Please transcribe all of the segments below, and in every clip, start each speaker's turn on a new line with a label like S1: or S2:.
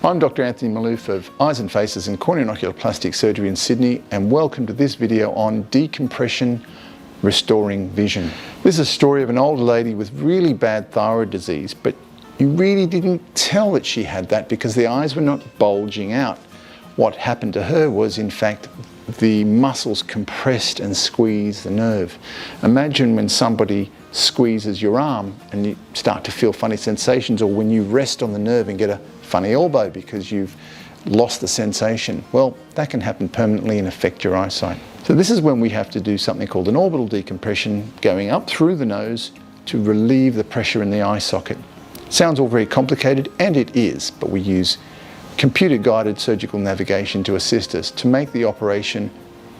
S1: I'm Dr. Anthony Maloof of Eyes and Faces and Corneal and Oculoplastic Surgery in Sydney, and welcome to this video on decompression restoring vision. This is a story of an older lady with really bad thyroid disease, but you really didn't tell that she had that because the eyes were not bulging out. What happened to her was, in fact, the muscles compressed and squeezed the nerve. Imagine when somebody squeezes your arm and you start to feel funny sensations, or when you rest on the nerve and get a funny elbow because you've lost the sensation. Well, that can happen permanently and affect your eyesight. So this is when we have to do something called an orbital decompression, going up through the nose to relieve the pressure in the eye socket. Sounds all very complicated, and it is, but we use computer-guided surgical navigation to assist us to make the operation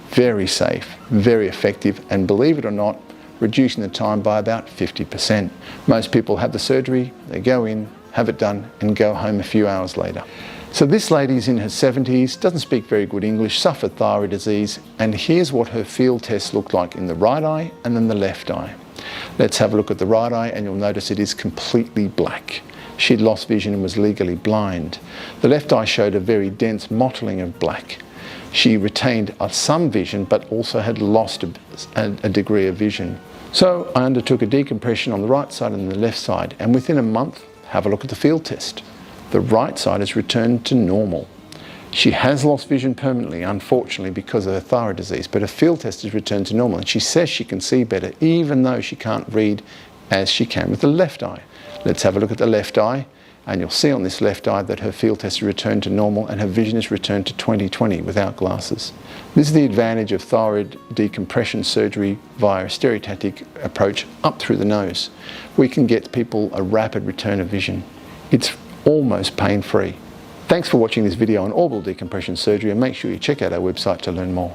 S1: very safe, very effective, and believe it or not, reducing the time by about 50%. Most people have the surgery, they go in, have it done, and go home a few hours later. So this lady's in her 70s, doesn't speak very good English, suffered thyroid disease, and here's what her field test looked like in the right eye and then the left eye. Let's have a look at the right eye, and you'll notice it is completely black. She'd lost vision and was legally blind. The left eye showed a very dense mottling of black. She retained some vision, but also had lost a degree of vision. So I undertook a decompression on the right side and the left side, and within a month, have a look at the field test. The right side has returned to normal. She has lost vision permanently, unfortunately, because of her thyroid disease, but her field test has returned to normal, and she says she can see better, even though she can't read as she can with the left eye. Let's have a look at the left eye, and you'll see on this left eye that her field test has returned to normal and her vision has returned to 20/20 without glasses. This is the advantage of thyroid decompression surgery via a stereotactic approach up through the nose. We can get people a rapid return of vision. It's almost pain-free. Thanks for watching this video on orbital decompression surgery, and make sure you check out our website to learn more.